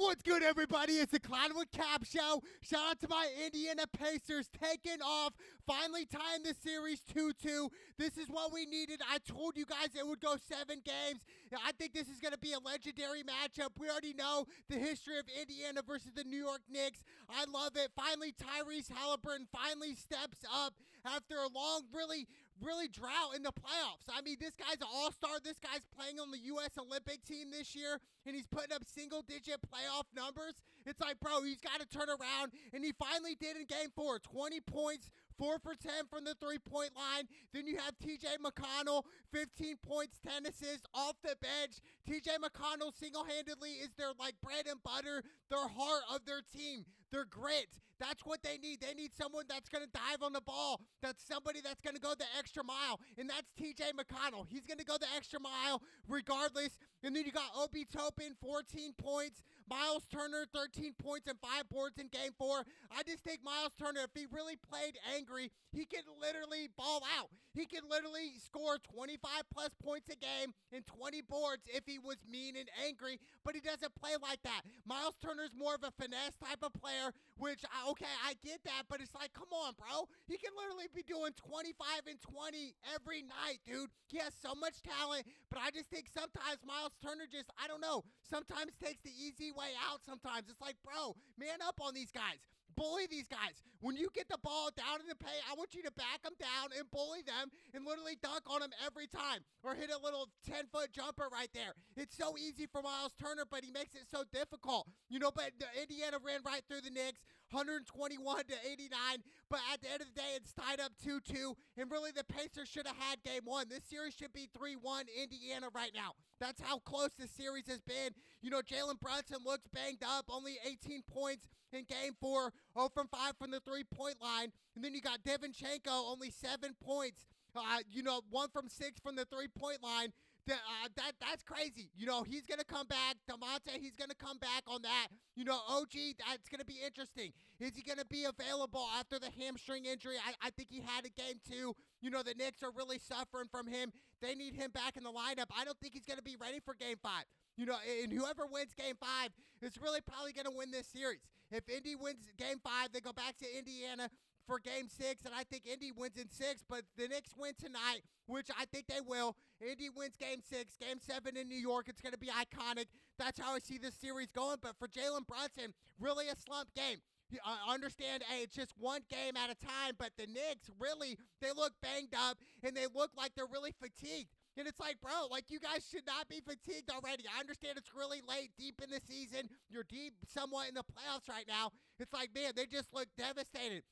What's good, everybody? It's the Cloud with Cap Show. Shout out to my Indiana Pacers taking off, finally tying the series 2-2. This is what we needed. I told you guys it would go 7 games. I think this is going to be a legendary matchup. We already know the history of Indiana versus the New York Knicks. I love it. Finally, Tyrese Halliburton finally steps up after a long, really drought in the playoffs. I mean, this guy's an all-star. This guy's playing on the U.S. Olympic team this year, and he's putting up single-digit playoff numbers. It's like, bro, he's got to turn around, and he finally did in Game 4. 20 points, 4 for 10 from the three-point line. Then you have T.J. McConnell, 15 points, 10 assists off the bench. T.J. McConnell single-handedly is their, bread and butter, their heart of their team, their grit. That's what they need. They need someone that's going to dive on the ball. That's somebody that's going to go the extra mile, and that's T.J. McConnell. He's going to go the extra mile regardless. And then you got Obi Toppin, 14 points. Miles Turner, 13 points and 5 boards in Game 4. I just think Miles Turner, if he really played angry, he could literally ball out. He could literally score 25-plus points a game and 20 boards if he was mean and angry, but he doesn't play like that. Miles Turner's more of a finesse type of player, which, okay, I get that, but it's like, come on, bro. He can literally be doing 25 and 20 every night, dude. He has so much talent, but I just think sometimes Miles Turner just, I don't know, sometimes takes the easy way out sometimes. It's like, bro, man up on these guys. Bully these guys. When you get the ball down in the paint, I want you to back them down and bully them and literally dunk on them every time or hit a little 10-foot jumper right there. It's so easy for Miles Turner, but he makes it so difficult. But the Indiana ran right through the Knicks, 121-89, but at the end of the day, it's tied up 2-2, and really the Pacers should have had Game 1. This series should be 3-1 Indiana right now. That's how close this series has been. Jalen Brunson looks banged up, only 18 points in Game 4, 0 from 5 from the three-point line. And then you got Devinchenko, only 7 points, 1 from 6 from the three-point line. That's crazy. He's going to come back. DeMonte, he's going to come back on that. OG, that's going to be interesting. Is he going to be available after the hamstring injury? I think he had a Game 2. The Knicks are really suffering from him. They need him back in the lineup. I don't think he's going to be ready for Game 5. And whoever wins Game 5 is really probably going to win this series. If Indy wins Game 5, they go back to Indiana for Game 6, and I think Indy wins in 6, but the Knicks win tonight, which I think they will. Indy wins Game 6, Game 7 in New York. It's going to be iconic. That's how I see this series going, but for Jalen Brunson, really a slump game. I understand, hey, it's just one game at a time, but the Knicks, really, they look banged up, and they look like they're really fatigued. And it's like, bro, you guys should not be fatigued already. I understand it's really late, deep in the season. You're deep somewhat in the playoffs right now. It's like, man, they just look devastated.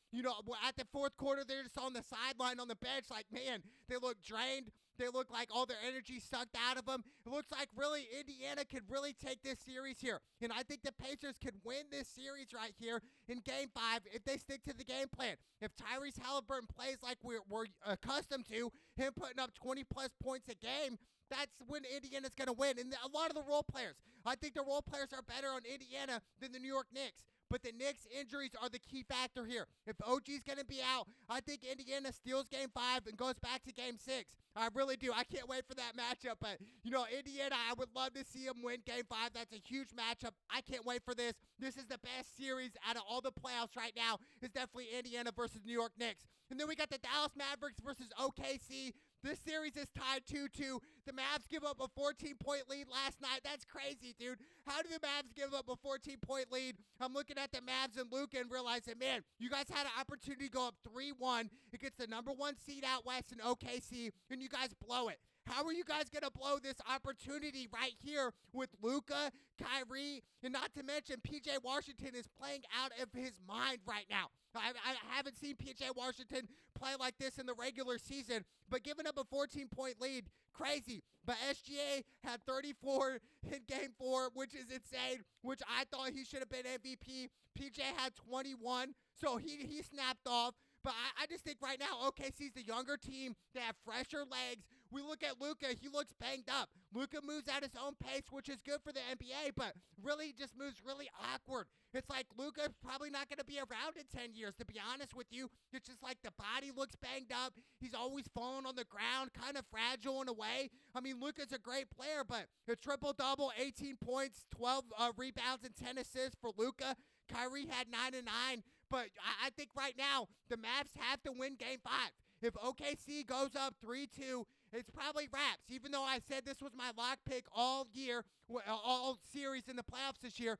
At the fourth quarter, they're just on the sideline on the bench. Like, man, they look drained. They look like all their energy sucked out of them. It looks like really Indiana could really take this series here. And I think the Pacers could win this series right here in Game 5 if they stick to the game plan. If Tyrese Halliburton plays like we're accustomed to, him putting up 20-plus points a game, that's when Indiana's going to win. And a lot of the role players, I think the role players are better on Indiana than the New York Knicks. But the Knicks' injuries are the key factor here. If OG's going to be out, I think Indiana steals Game 5 and goes back to Game 6. I really do. I can't wait for that matchup. But, Indiana, I would love to see them win Game 5. That's a huge matchup. I can't wait for this. This is the best series out of all the playoffs right now. It's definitely Indiana versus New York Knicks. And then we got the Dallas Mavericks versus OKC. This series is tied 2-2. The Mavs give up a 14-point lead last night. That's crazy, dude. How do the Mavs give up a 14-point lead? I'm looking at the Mavs and Luka and realizing, man, you guys had an opportunity to go up 3-1 against the number 1 seed out west in OKC, and you guys blow it. How are you guys going to blow this opportunity right here with Luka, Kyrie, and not to mention P.J. Washington is playing out of his mind right now. I haven't seen P.J. Washington play like this in the regular season, but giving up a 14-point lead, crazy. But SGA had 34 in Game 4, which is insane, which I thought he should have been MVP. P.J. had 21, so he snapped off. But I just think right now OKC's the younger team. They have fresher legs. We look at Luka, he looks banged up. Luka moves at his own pace, which is good for the NBA, but really just moves really awkward. It's like Luka's probably not going to be around in 10 years, to be honest with you. It's just like the body looks banged up. He's always falling on the ground, kind of fragile in a way. I mean, Luka's a great player, but a triple-double, 18 points, 12 rebounds, and 10 assists for Luka. Kyrie had 9 and 9, but I think right now the Mavs have to win Game 5. If OKC goes up 3-2, it's probably wraps. Even though I said this was my lock pick all year, all series in the playoffs this year,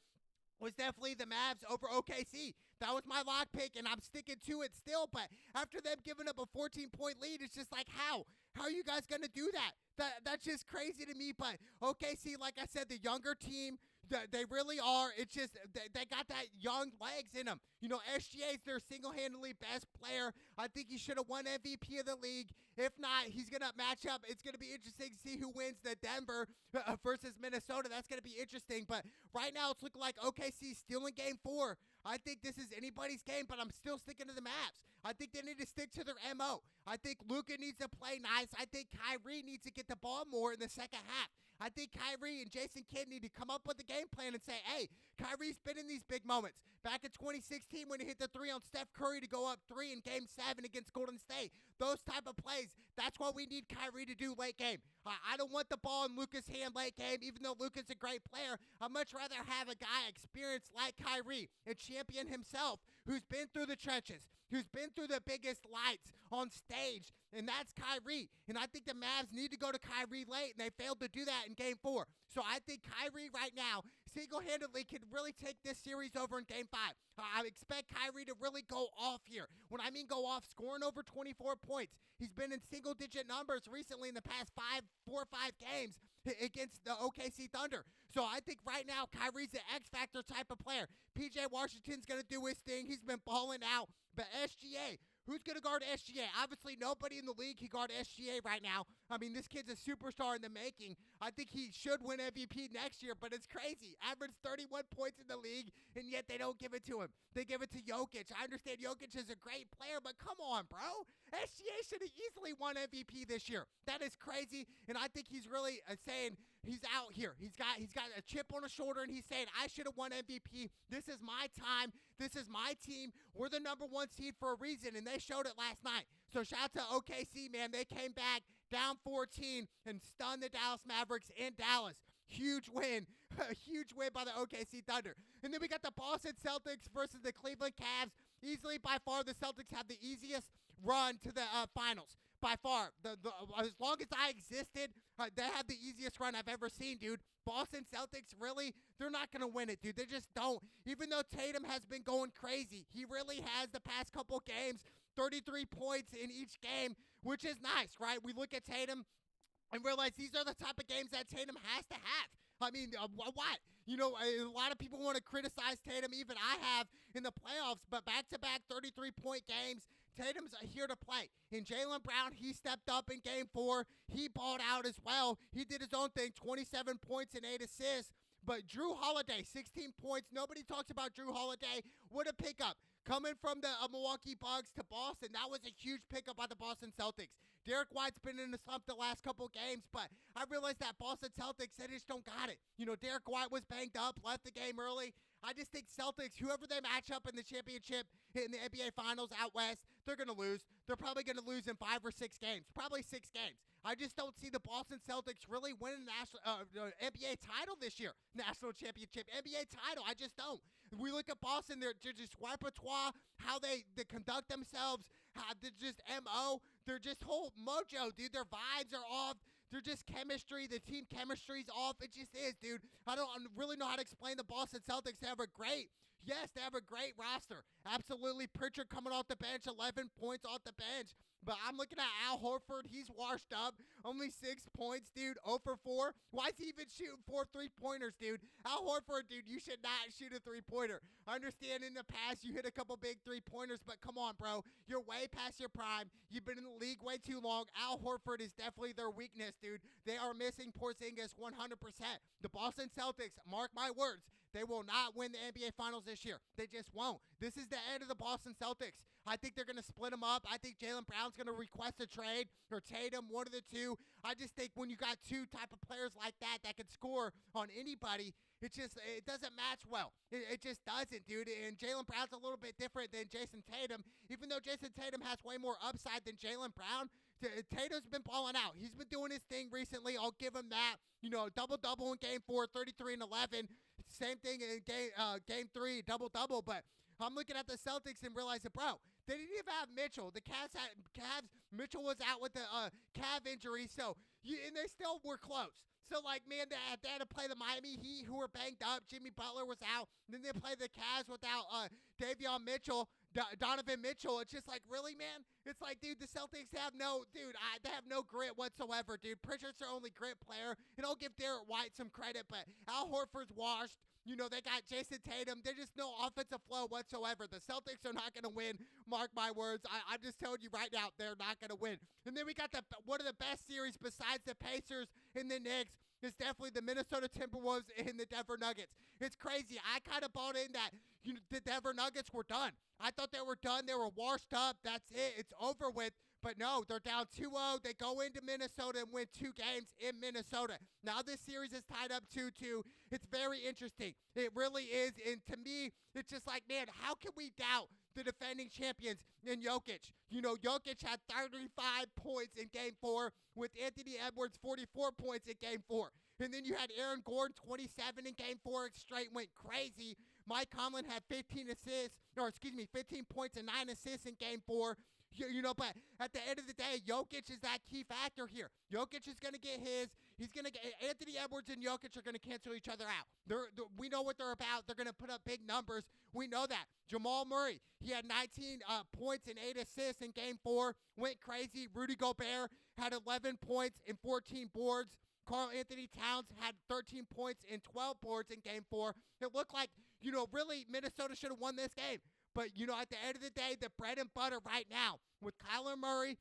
was definitely the Mavs over OKC. That was my lock pick, and I'm sticking to it still. But after them giving up a 14-point lead, it's just like, how? How are you guys going to do that? That's just crazy to me. But OKC, like I said, the younger team, they really are. It's just they got that young legs in them. You know, SGA is their single-handedly best player. I think he should have won MVP of the league. If not, he's going to match up. It's going to be interesting to see who wins the Denver versus Minnesota. That's going to be interesting. But right now, it's looking like OKC still in Game 4. I think this is anybody's game, but I'm still sticking to the Mavs. I think they need to stick to their MO. I think Luka needs to play nice. I think Kyrie needs to get the ball more in the second half. I think Kyrie and Jason Kidd need to come up with a game plan and say, hey, Kyrie's been in these big moments. Back in 2016 when he hit the 3 on Steph Curry to go up 3 in Game 7 against Golden State. Those type of plays, that's what we need Kyrie to do late game. I don't want the ball in Luka's hand late game, even though Luka's a great player. I'd much rather have a guy experienced like Kyrie, a champion himself, who's been through the trenches, who's been through the biggest lights on stage, and that's Kyrie. And I think the Mavs need to go to Kyrie late, and they failed to do that in Game 4. So I think Kyrie right now, single-handedly, can really take this series over in Game 5. I expect Kyrie to really go off here. When I mean go off, scoring over 24 points. He's been in single-digit numbers recently in the past 4 or 5 games against the OKC Thunder. So I think right now Kyrie's an X-Factor type of player. PJ Washington's going to do his thing. He's been balling out. But SGA, who's going to guard SGA? Obviously, nobody in the league can guard SGA right now. I mean, this kid's a superstar in the making. I think he should win MVP next year, but it's crazy. Averaged 31 points in the league, and yet they don't give it to him. They give it to Jokic. I understand Jokic is a great player, but come on, bro. SGA should have easily won MVP this year. That is crazy, and I think he's really saying he's out here. He's got a chip on his shoulder, and he's saying, I should have won MVP. This is my time. This is my team. We're the number 1 seed for a reason, and they showed it last night. So shout out to OKC, man. They came back down 14 and stunned the Dallas Mavericks in Dallas. Huge win. A huge win by the OKC Thunder. And then we got the Boston Celtics versus the Cleveland Cavs. Easily, by far, the Celtics have the easiest run to the finals. By far. As long as I existed, they have the easiest run I've ever seen, dude. Boston Celtics, really, they're not going to win it, dude. They just don't. Even though Tatum has been going crazy, he really has the past couple games, 33 points in each game, which is nice, right? We look at Tatum and realize these are the type of games that Tatum has to have. I mean, what? You know, a lot of people want to criticize Tatum. Even I have in the playoffs, but back-to-back 33-point games. Tatum's here to play. And Jaylen Brown, he stepped up in Game 4. He balled out as well. He did his own thing, 27 points and 8 assists. But Drew Holiday, 16 points. Nobody talks about Drew Holiday. What a pickup. Coming from the Milwaukee Bucks to Boston, that was a huge pickup by the Boston Celtics. Derek White's been in a slump the last couple games, but I realized that Boston Celtics, they just don't got it. You know, Derek White was banged up, left the game early. I just think Celtics, whoever they match up in the championship in the NBA Finals out west, they're going to lose. They're probably going to lose in 5 or 6 games, probably 6 games. I just don't see the Boston Celtics really winning the NBA title this year. National championship, NBA title, I just don't. We look at Boston, they're just repertoire, how they conduct themselves, how they're just MO, they're just whole mojo, dude. Their vibes are off. They're just chemistry. The team chemistry's off. It just is, dude. I don't really know how to explain the Boston Celtics. They have a great roster. Absolutely. Pritchard coming off the bench, 11 points off the bench. But I'm looking at Al Horford. He's washed up. Only 6 points, dude. 0 for 4. Why is he even shooting 4 3-pointers, dude? Al Horford, dude, you should not shoot a 3-pointer. I understand in the past you hit a couple big 3-pointers, but come on, bro. You're way past your prime. You've been in the league way too long. Al Horford is definitely their weakness, dude. They are missing Porzingis 100%. The Boston Celtics, mark my words, They will not win the NBA Finals this year. They just won't. This is the end of the Boston Celtics. I think they're going to split them up. I think Jaylen Brown's going to request a trade, or Tatum, one of the two. I just think when you got two type of players like that can score on anybody, it doesn't match well. It just doesn't, dude. And Jaylen Brown's a little bit different than Jason Tatum. Even though Jason Tatum has way more upside than Jaylen Brown, Tatum's been balling out. He's been doing his thing recently. I'll give him that. Double-double in Game 4, 33 and 11. Same thing in Game 3, double-double. But I'm looking at the Celtics and realizing, bro, they didn't even have Mitchell. The Cavs, Mitchell was out with the calf injury, and they still were close. So, man, they had to play the Miami Heat, who were banged up. Have Butler was out. And then they played the Cavs without Davion Mitchell, Donovan Mitchell. It's just really, man? It's dude, the Celtics have they have no grit whatsoever, dude. Pritchard's their only grit player. And I'll give Derek White some credit, but Al Horford's washed. They got Jason Tatum. There's just no offensive flow whatsoever. The Celtics are not going to win. Mark my words. I'm just telling you right now, they're not going to win. And then we got one of the best series besides the Pacers and the Knicks. It's definitely the Minnesota Timberwolves and the Denver Nuggets. It's crazy. I kind of bought in that the Denver Nuggets were done. I thought they were done. They were washed up. That's it. It's over with. But no, they're down 2-0. They go into Minnesota and win 2 games in Minnesota. Now this series is tied up 2-2. It's very interesting. It really is. And to me, it's just man, how can we doubt the defending champions in Jokic? Jokic had 35 points in Game 4 with Anthony Edwards 44 points in Game 4. And then you had Aaron Gordon 27 in Game 4. Straight went crazy. Mike Conley had 15 points and 9 assists in Game 4. But at the end of the day, Jokic is that key factor here. Jokic is going to get his. Anthony Edwards and Jokic are going to cancel each other out. We know what they're about. They're going to put up big numbers. We know that. Jamal Murray, he had 19 points and 8 assists in Game 4. Went crazy. Rudy Gobert had 11 points and 14 boards. Karl Anthony Towns had 13 points and 12 boards in Game 4. It looked like, really Minnesota should have won this game. But, at the end of the day, the bread and butter right now with Kyler Murray,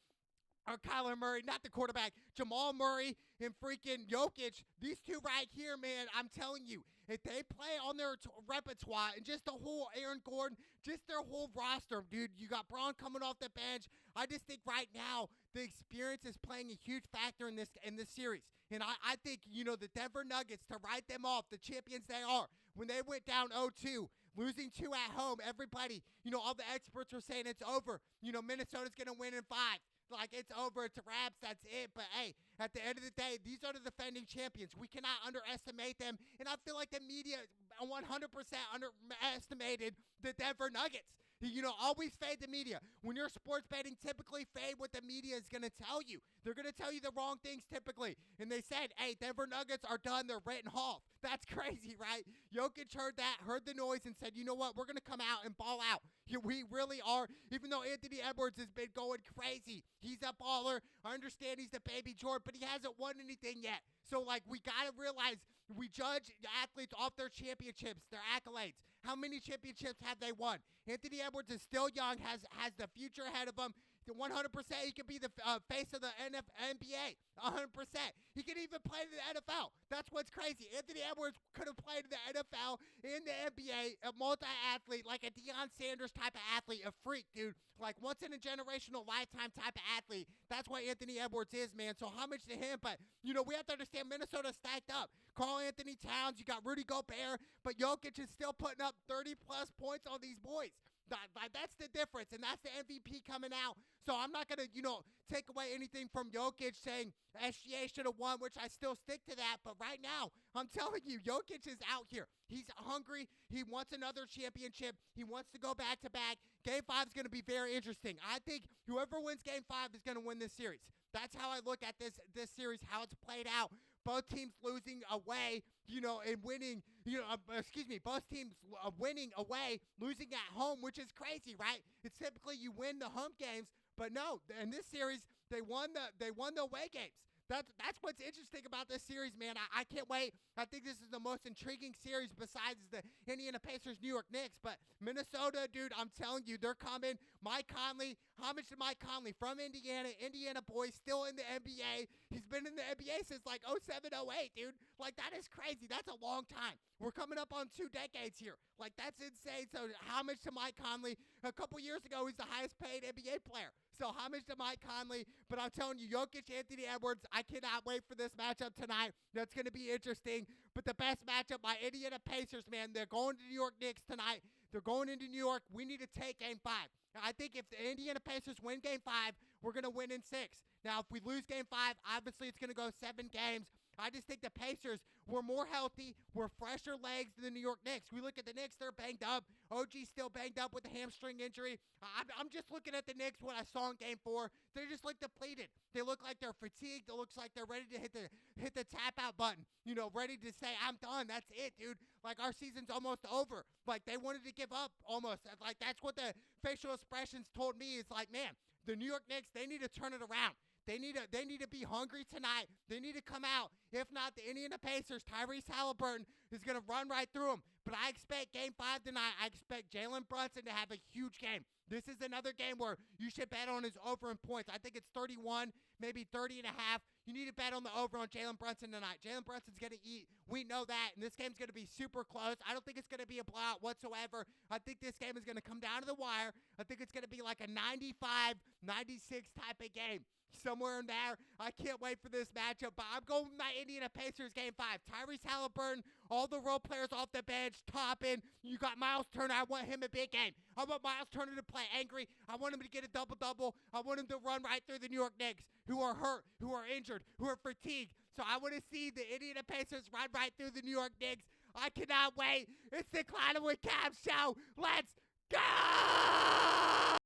not the quarterback, Jamal Murray and freaking Jokic, these two right here, man, I'm telling you, if they play on their repertoire and just the whole Aaron Gordon, just their whole roster, dude, you got Braun coming off the bench. I just think right now the experience is playing a huge factor in this series. And I think, the Denver Nuggets, to write them off, the champions they are, when they went down 0-2, losing 2 at home, everybody, all the experts were saying it's over. Minnesota's going to win in 5. It's over, it's wraps, that's it. But, hey, at the end of the day, these are the defending champions. We cannot underestimate them. And I feel like the media 100% underestimated the Denver Nuggets. Always fade the media. When you're sports betting, typically fade what the media is going to tell you. They're going to tell you the wrong things typically. And they said, hey, Denver Nuggets are done. They're written off. That's crazy, right? Jokic heard the noise and said, you know what? We're going to come out and ball out. We really are. Even though Anthony Edwards has been going crazy. He's a baller. I understand he's the baby Jordan, but he hasn't won anything yet. So, we got to realize we judge athletes off their championships, their accolades. How many championships have they won? Anthony Edwards is still young, has the future ahead of him. 100%, he could be the face of the NBA. 100%. He could even play in the NFL. That's what's crazy. Anthony Edwards could have played in the NFL, in the NBA, a multi-athlete, like a Deion Sanders type of athlete, a freak, dude. Once in a generational lifetime type of athlete. That's what Anthony Edwards is, man. So homage to him. But, we have to understand Minnesota's stacked up. Karl Anthony Towns, you got Rudy Gobert, but Jokic is still putting up 30-plus points on these boys. That's the difference, and that's the MVP coming out. So I'm not going to, take away anything from Jokic saying SGA should have won, which I still stick to that. But right now, I'm telling you, Jokic is out here. He's hungry. He wants another championship. He wants to go back-to-back. Game 5 is going to be very interesting. I think whoever wins Game 5 is going to win this series. That's how I look at this series, how it's played out. Both teams losing away, and winning, both teams winning away, losing at home, which is crazy, right? It's typically you win the home games, but no, in this series, they won the away games. That's what's interesting about this series, man. I can't wait. I think this is the most intriguing series besides the Indiana Pacers, New York Knicks. But Minnesota, dude, I'm telling you, they're coming. Mike Conley, homage to Mike Conley from Indiana. Indiana boy, still in the NBA. He's been in the NBA since like 07, 08, dude. Like, that is crazy. That's a long time. We're coming up on 2 decades here. Like, that's insane. So, homage to Mike Conley. A couple years ago, he's the highest paid NBA player. So, homage to Mike Conley. But I'm telling you, Jokic, Anthony Edwards, I cannot wait for this matchup tonight. That's going to be interesting. But the best matchup, my Indiana Pacers, man, they're going to New York Knicks tonight. They're going into New York. We need to take Game 5. I think if the Indiana Pacers win Game 5, we're going to win in 6. Now, if we lose Game 5, obviously it's going to go 7 games. I just think the Pacers were more healthy, were fresher legs than the New York Knicks. We look at the Knicks, they're banged up. OG's still banged up with a hamstring injury. I'm just looking at the Knicks, what I saw in Game 4. They just look depleted. They look like they're fatigued. It looks like they're ready to hit the tap-out button. You know, ready to say, I'm done. That's it, dude. Like, our season's almost over. Like, they wanted to give up almost. Like, that's what the facial expressions told me. It's like, man, the New York Knicks, they need to turn it around. They need to be hungry tonight. They need to come out. If not, the Indiana Pacers, Tyrese Halliburton is going to run right through them. But I expect Game 5 tonight. I expect Jalen Brunson to have a huge game. This is another game where you should bet on his over in points. I think it's 31, maybe 30 and a half. You need to bet on the over on Jalen Brunson tonight. Jalen Brunson's going to eat. We know that. And this game's going to be super close. I don't think it's going to be a blowout whatsoever. I think this game is going to come down to the wire. I think it's going to be like a 95-96 type of game. Somewhere in there. I can't wait for this matchup, but I'm going with my Indiana Pacers Game 5. Tyrese Halliburton, all the role players off the bench, topping. You got Miles Turner. I want him a big game. I want Miles Turner to play angry. I want him to get a double-double. I want him to run right through the New York Knicks, who are hurt, who are injured, who are fatigued. So I want to see the Indiana Pacers run right through the New York Knicks. I cannot wait. It's the Cloud with Cavs show. Let's go!